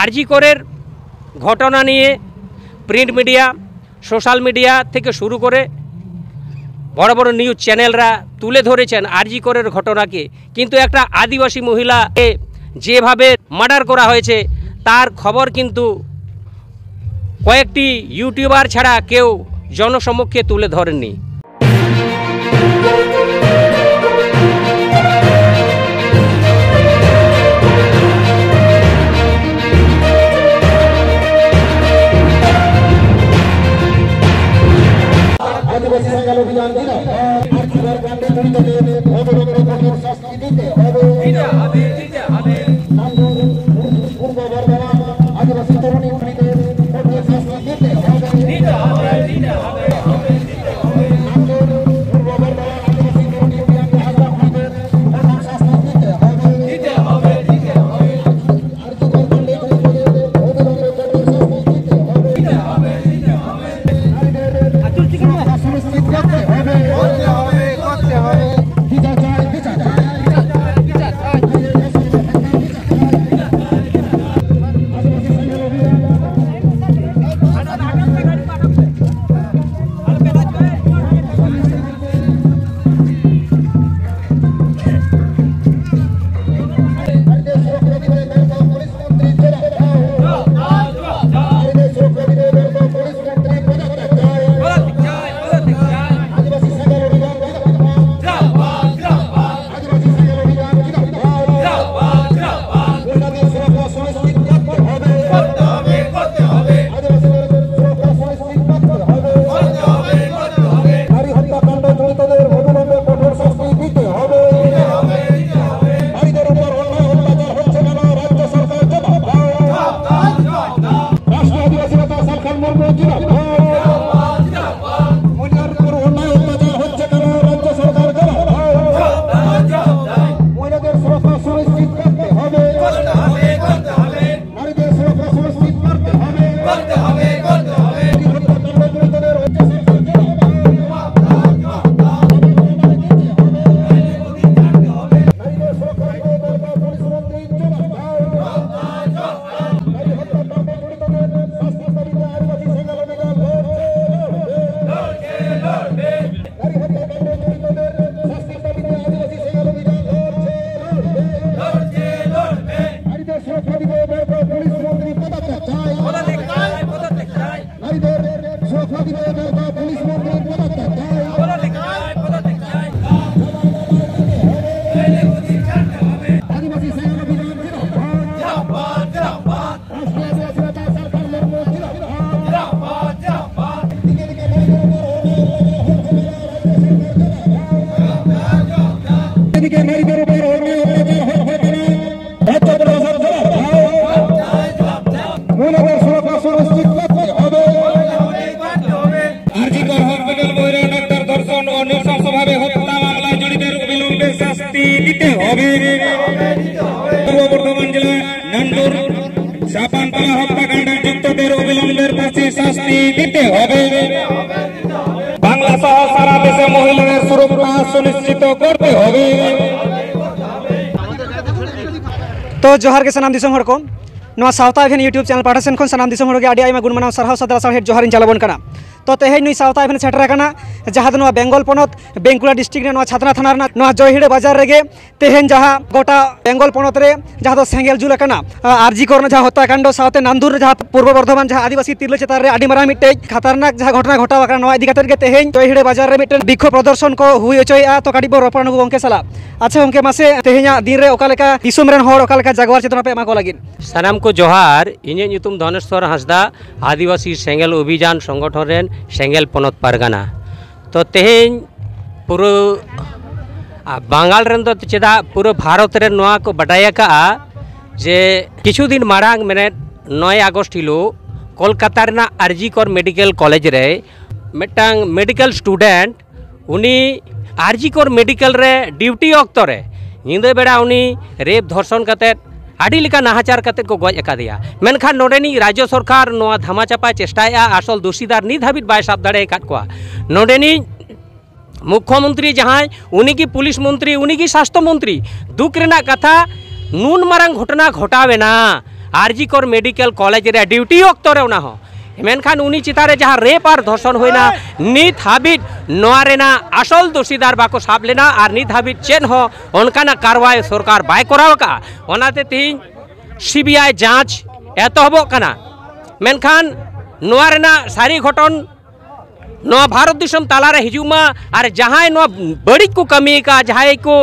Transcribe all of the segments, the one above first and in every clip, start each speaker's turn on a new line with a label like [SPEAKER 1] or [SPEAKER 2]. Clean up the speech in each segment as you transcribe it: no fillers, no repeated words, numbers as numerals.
[SPEAKER 1] RG करेर घटना निये प्रिंट मीडिया सोशल मीडिया थेके शुरू करे बड़ बड़ निউজ चैनलरा तुले धरेছেন आरजी करेर घटनाके किन्तु एकटा आदिवासी महिलाके जेभाবে मार्डार करा হয়েছে तार खबर किन्तु कयेकटी यूट्यूबार छाड़ा केउ जनसम्मुखे तुले धरेनনি। बांग्ला सह सारा देशे महिलादेर सुरक्षा सुनिश्चित करते होबे।
[SPEAKER 2] तो जोहार के सनाम दिसोम हर को नवा सावता इवेन यूट्यूब चैनल पाठासेन खन सनाम दिसोम हर के आडी आइमा गुण मानाव सरहाव सदरा साहेब जोहार चलाबन कना। तो तेहेन नुई सावता इवेन सेटर कना जहां दो बेंगल पनत बेंकुला डिस्ट्रिक्ट रे नवा छातना थाना रना नवा जयहिड़े बाजार रेगे तेहेन जहां गोटा बेंगल पनत रे जहां दो सेंगेल जुल कना आरजी करना जहां हत्याकांड सावते नांदुर जहां पूर्व बर्धमान जहां आदिवासी तिरले चेतार रे आडी मारा मिटे खतरनाक जहां घटना घटाव कना नवा इदी कते गे तेहेन जयहिड़े बाजार रे मिटे बिक्षोभ प्रदर्शन को हुई होचोया। तो काडी बो रोपण नु गंके सला अच्छा गंके मासे तेहेना दिन रे ओकालेका दिसुम रेन होड़ ओकालेका जागवार चेतना पे एमा को लागिन
[SPEAKER 1] सानाम को जोहार इᱧ ᱧᱩᱛᱩᱢ धनेश्वर हांसदा आदिवासी सेंगेल अभियान संगठन रेन सेंगेल पनत पारगाना। तो तेहेन पूरा बांगाल रेन दो चेदा पूरा भारत रे नोआ को बडाया का जे किछु दिन मारांग मेने 9 अगस्त हिलो कोलकाता रेना आरजी कर मेडिकल कॉलेज रे मिटांग मेडिकल स्टूडेंट उनी आरजी कर मेडिकल रे ड्यूटी ऑक्तो रे निंदे बेड़ा उनी रेप धर्षण कते आड़ी लेका नाहाचार कते को गज एकादिया मेनखान नोडेनी राज्य सरकार नोआ धामाचापा चेष्टाया आसल दोषीदार नित हाबित बाय साब दाड़े काट कोआ नोडेनी मुख्यमंत्री जहां उनी की पुलिस मंत्री उनी की स्वास्थ्य मंत्री दुख रेना कथा नून मारांग घटना घटावेना आरजीकर मेडिकल कॉलेज रे ड्यूटी ऑक्तो रे ओना हो मेनखान उनी चितारे जहाँ रेप और धर्षण होना नित हाबिट नोआ रेना आसल दोषीदार बाको साब लेना और नित हाबिट चेन हो उनका कार्रवाई सरकार बाय कराव का ओनाते तीन सीबीआई जांच एतहबो कना मेनखान नोआ रेना सारी घटन नोआ भारत दिसम तालारे हिजुमा और जहाँ नोआ बड़ी को कमी का जहाँ को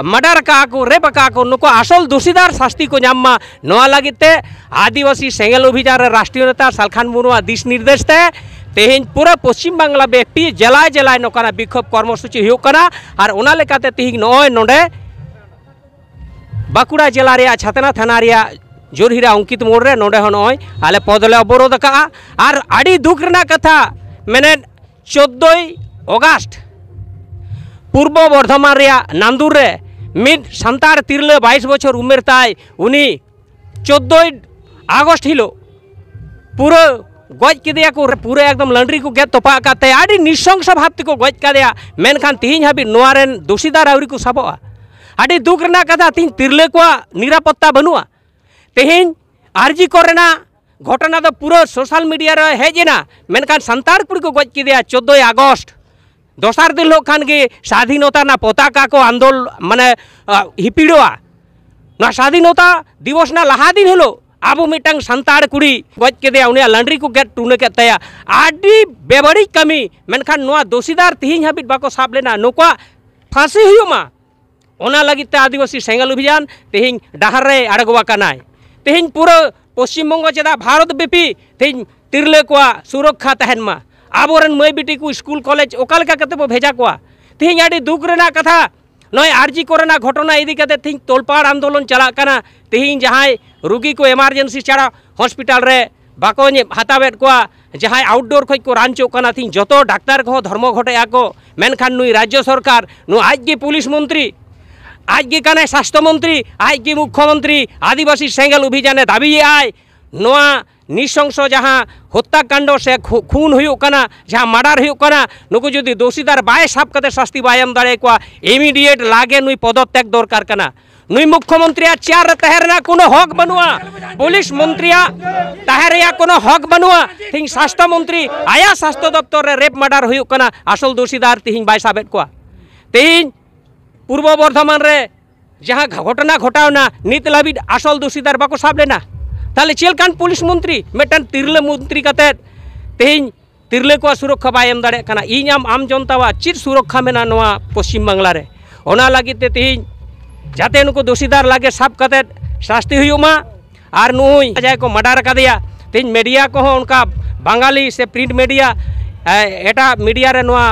[SPEAKER 1] मर्डर का को रेप का को नुको आसल दोषीदार शास्ति को नामा नोआ लगिते आदिवासी सेंगेल अभियान राष्ट्रीय नेता सालखान मुर्मू दिश निर्देश ते तेहेन पूरा पश्चिम बांगला बेक्टी जलाय जलाय नोकाना विक्षोभ कर्मसूची हुकना और ओना लेकाते तेहिं नोय नोडे बाकुड़ा जिला रे छातना थाना रे जोरहिरा अंकित मोड़ रे नोडे नोय आले पदले अवरोध का और आड़ी दुख रेना कथा मैंने 14 अगस्त पूर्व बर्धमान रे नांदुर रे मिड संतार तिरले 22 बछर उमेर ताय उनी 14 अगस्त हिलो पूरा गज केदिया को पूरा एकदम लंडरी को गेट तोपा काते आड़ी निशंस भावते को गज कादिया मेनखान तिहिं हाबि नोआ रेन दोषीदार आवरी को साबोआ आड़ी दुख रेना कथा तिहिं तिरले को निरापत्ता बनुआ तिहिं आरजी कोरेना घटना तो पूरा सोशल मीडिया रे हेजेना मेनखान संतार कुड़ी को गज केदिया 14 अगस्त दोसार दिन लोग खान के स्वाधीनता ना पताका को आंदोलन माने हिपिड़ोआ ना स्वाधीनता दिवस ना लहा दिन हेलो आबो मिटंग संतार कुड़ी गज के दे उनिया लंडरी को गेट टूने के तया आडी बेबड़ी कमी मेनखान नोआ दोषीदार तिहिं हाबिट बाको साब लेना नोका फांसी हुयुमा ओना लगिते आदिवासी सेंगेल अभियान तिहिं डाहर रे आड़गवा कनाय तिहिं पूरा पश्चिम बंग चेदा भारत व्यापी तिहिं तिरले को सुरक्षा तहनमा आबोरन मई बेटी को स्कूल कॉलेज ओकालका कते बो भेजा कोआ तिहिं आडी दुख रेना कथा नय आरजी कोरेना घटना इदी कते तिहिं तोलपाड़ आंदोलन चला कना तिहिं जहाँ रुगी को इमारजेंसी छाड़ा हॉस्पिटल रे बाको हतावेद कोआ जहाँ आउटडोर खज को रांचो कना तिहिं जतो डाक्तार को धर्म घटे को मेनखान नुई राज्य सरकार नु आज के पुलिस मंत्री आज के कने स्वास्थ्य मंत्री आज के मुख्यमंत्री आदिवासी सेंगेल अभियान दाबी आय नोआ निशंस जहाँ हत्याकांड से खून हुकना जहाँ मर्डर हुकना नुकु जुदी दोषीदार बाय साब कते शास्ति बाय एम दाड़े को इमिडिएट लागे नुई पदत्याग दरकार कना नुई मुख्यमंत्री चेयर तहरना कोनो हक बनुआ पुलिस मंत्री तहरिया कोनो हक बनुआ तिहिं स्वास्थ्य मंत्री आया स्वास्थ्य दप्तर रे रेप मर्डर हुकना आसल दोषीदार तिहिं बाय साबेद को तिहिं पूर्व बर्धमान रे जहाँ घटना घटावना नित लाबिद आसल दोषीदार बाको साब लेना ताले चेलकान पुलिस मंत्री मेटन तिरले मंत्री कते तेहिं तिरले को सुरक्षा बाय एम दाड़े कना इन आम जनतावा चिर सुरक्षा मेना नोआ पश्चिम बांगला रे ओना लागिते तेहिं जाते नुको दोषीदार लागे साब कते शास्ति हुयुमा आर नुई जाय को मर्डर कादिया तेहिं मीडिया को उनका बांगाली से प्रिंट मीडिया एटा मीडिया रे नोआ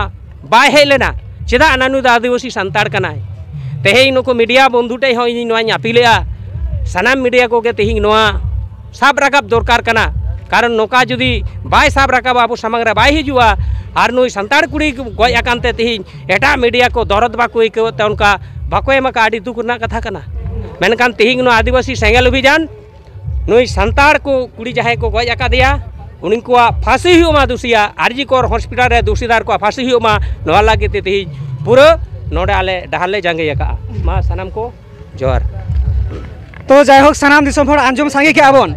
[SPEAKER 1] बाय हेज लेना चेदा नानु आदिवासी संताड़ कनाय तेहिं नुको मीडिया बंधुटे हो इन नोआ अपीलेआ सानाम मीडिया को के तेहिं नोआ साब राकाब दरकार कना कारण नोका जुदी बाय साब राकाब आबो सामांग रे बाय हिजुआ आर नुई संताड़ कुड़ी गज आकानते तिहिं एटा मीडिया को दरद बाको इकवते उनका बाको एमका आडी दुख ना कथा कना मेनखान तिहिं नो आदिवासी सेंगेल अभियान नुई संताड़ को कुड़ी जहां को गज आकादिया उनको फांसी हुमा दोषिया आरजी कोर हॉस्पिटल रे दोषीदार को फांसी हुमा नोआ लागिते तिहिं पूरा नोडे आले डाहले जांगे यका मा सनाम को जोहार
[SPEAKER 2] तो जायहोक सानाम दिसम हर आंजम सांगे के आबन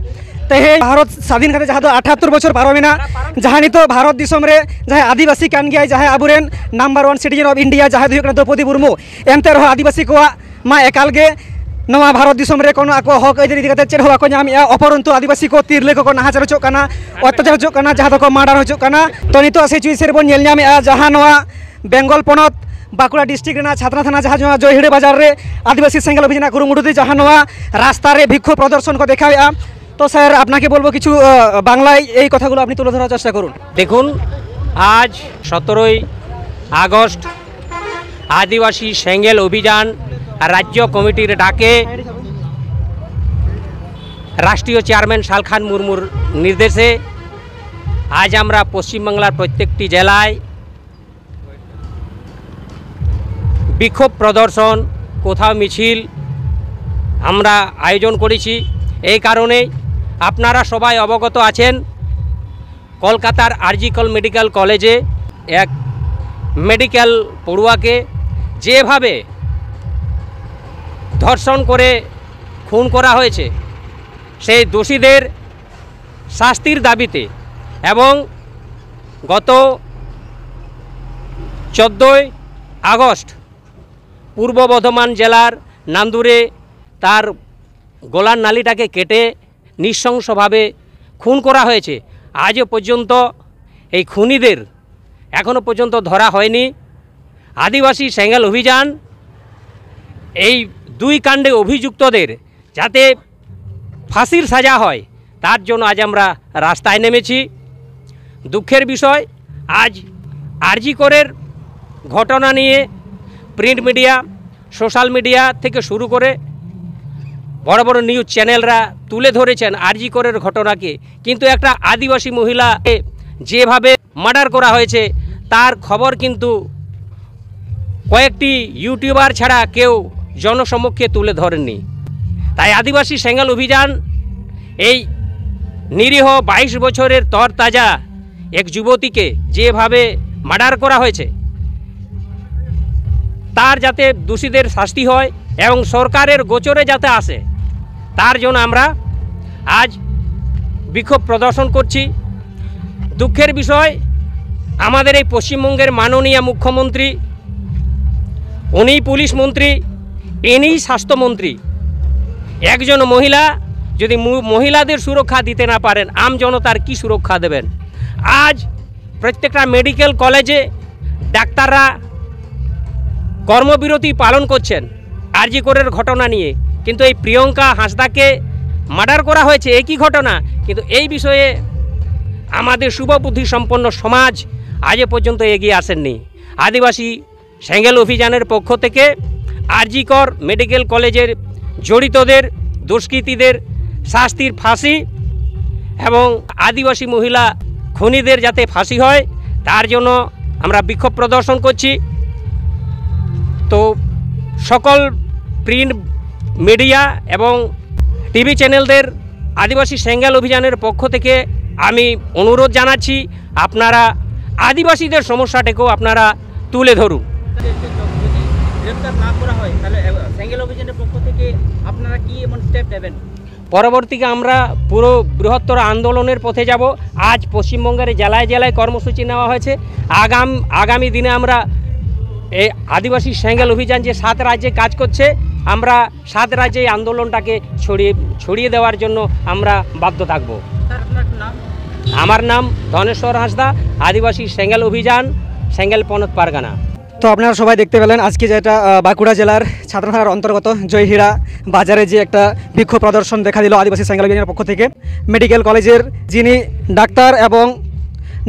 [SPEAKER 2] तेहे भारत स्वाधीन करते जहाँ 78 बछर पारोमेना जहाँ नित भारत दिसम रे जहाँ आदिवासी कान गया जहाँ आबुरेन नंबर 1 सिटीजन ऑफ इंडिया जहाँ हुई द्रौपदी मुर्मू एमते रहो आदिवासी को मा एकाल गे नवा भारत दिसम रे कोनो आको हक अइदारी इदी कते चेड हो बाको नाम अपरंतु आदिवासी को तिरले को नाहाचार होचो काना अत्याचार होचो काना जहाँ तो को मर्डर होचो काना तो नितो सिचुएशन बन नेल नामे जहाँ नवा बेंगल पनत बाकुड़ा डिस्ट्रिक्ट रेना छात्रा थाना जहाँ जयहिड़े बाजार रे आदिवासी सेंगेल अभियान कुरुमुटुते जहाँ नवा रास्ता रे भिक्षोभ प्रदर्शन को देखाया तो सर आपनाके बोलबो किछु बांगलाय এই কথাগুলো আপনি তুলে ধরার চেষ্টা করুন।
[SPEAKER 1] দেখুন আজ 17 আগস্ট आदिवासी सेंगेल अभियान राज्य कमिटिर डाके राष्ट्रीय चेयरमैन सालखान मुर्मुर निर्देशे आज आमरा पश्चिम बांगलार प्रत्येकटी जेलाय বিক্ষোভ प्रदर्शन कोथाओ मिছিল আমরা आयोजन করেছি। এই কারণে আপনারা সবাই অবগত আছেন কলকাতার আরজিকর মেডিকেল কলেজে এক মেডিকেল পড়ুয়াকে যেভাবে ধর্ষণ করে খুন করা হয়েছে সেই দোষীদের শাস্তির দাবিতে এবং গত 14ই আগস্ট পূর্ব বর্ধমান জেলার নান্দুরে তার গলার নালিটাকে কেটে নৃশংসভাবে খুন করা হয়েছে। আজও পর্যন্ত এই খুনিদের এখনও পর্যন্ত ধরা হয়নি। আদিবাসী সেঙ্গেল অভিযান এই দুই কাণ্ডে অভিযুক্তদের যাতে ফাঁসির সাজা হয় তার জন্য আজ আমরা রাস্তায় নেমেছি। দুঃখের বিষয়, আজ আরজি করের ঘটনা নিয়ে প্রিন্ট মিডিয়া, সোশ্যাল মিডিয়া থেকে শুরু করে বড় বড় নিউজ চ্যানেলরা তুলে ধরেছেন আরজি করের ঘটনাকে, কিন্তু একটা আদিবাসী মহিলাকে যেভাবে মার্ডার করা হয়েছে তার খবর কিন্তু কয়েকটি ইউটিউবার ছাড়া কেউ জনসমক্ষে তুলে ধরেননি। তাই আদিবাসী সেঙ্গেল অভিযান এই নিরীহ 22 বছরের তরতাজা এক যুবতীকে যেভাবে মার্ডার করা হয়েছে তার যাতে দোষীদের শাস্তি হয় এবং সরকারের গোচরে যাতে আসে তার জন্য আমরা আজ বিক্ষোভ প্রদর্শন করছি। দুঃখের বিষয়, আমাদের এই পশ্চিমবঙ্গের মাননীয় মুখ্যমন্ত্রী, উনি পুলিশ মন্ত্রী, ইনি স্বাস্থ্যমন্ত্রী, একজন মহিলা যদি মহিলাদের সুরক্ষা দিতে না পারেন আম জনতার কি সুরক্ষা দেবেন? আজ প্রত্যেকটা মেডিকেল কলেজে ডাক্তাররা কর্মবিরতি পালন করছেন আরজি করের ঘটনা নিয়ে, কিন্তু এই প্রিয়ঙ্কা হাঁসদাকে মার্ডার করা হয়েছে একই ঘটনা, কিন্তু এই বিষয়ে আমাদের শুভবুদ্ধি সম্পন্ন সমাজ আজ পর্যন্ত এগিয়ে আসেননি। আদিবাসী সেঙ্গেল অভিযানের পক্ষ থেকে আরজি কর মেডিকেল কলেজের জড়িতদের, দুষ্কৃতীদের শাস্তির ফাঁসি এবং আদিবাসী মহিলা খুনিদের যাতে ফাঁসি হয় তার জন্য আমরা বিক্ষোভ প্রদর্শন করছি। তো সকল প্রিন্ট মিডিয়া এবং টিভি চ্যানেলদের আদিবাসী সেঙ্গেল অভিযানের পক্ষ থেকে আমি অনুরোধ জানাচ্ছি, আপনারা আদিবাসীদের সমস্যাটাকেও আপনারা তুলে ধরুন।
[SPEAKER 3] গ্রেফতার না করা হয় তাহলে সেঙ্গেল অভিযানের পক্ষ থেকে আপনারা কি এমন স্টেপ নেবেন?
[SPEAKER 1] পরবর্তীতে আমরা পুরো বৃহত্তর আন্দোলনের পথে যাব। আজ পশ্চিমবঙ্গের জেলায় জেলায় কর্মসূচি নেওয়া হয়েছে। আগামী দিনে আমরা এই আদিবাসী সেঙ্গেল অভিযান যে 7 রাজ্যে কাজ করছে, আমরা 7 রাজ্যে এই আন্দোলনটাকে ছড়িয়ে দেওয়ার জন্য আমরা বাধ্য থাকব।
[SPEAKER 3] আপনার নাম?
[SPEAKER 1] আমার নাম ধনেশ্বর হাঁসদা, আদিবাসী সেঙ্গেল অভিযান, সেঙ্গেল পনত পারগানা।
[SPEAKER 2] তো আপনারা সবাই দেখতে পেলেন আজকে যেটা বাঁকুড়া জেলার ছাত্র থানার অন্তর্গত জয়হীরা বাজারে যে একটা বিক্ষোভ প্রদর্শন দেখা দিল আদিবাসী সেঙ্গেল অভিযানের পক্ষ থেকে। মেডিকেল কলেজের যিনি ডাক্তার এবং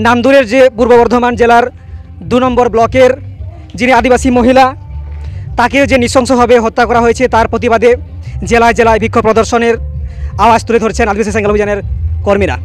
[SPEAKER 2] নান্দুরের যে পূর্ব বর্ধমান জেলার 2 নম্বর ব্লকের যিনি আদিবাসী মহিলা, তাকে যে নৃশংসভাবে হত্যা করা হয়েছে তার প্রতিবাদে জেলায় জেলায় বিক্ষোভ প্রদর্শনের আওয়াজ তুলে ধরছেন আদিবাসী সেঙ্গেল অভিযানের কর্মীরা।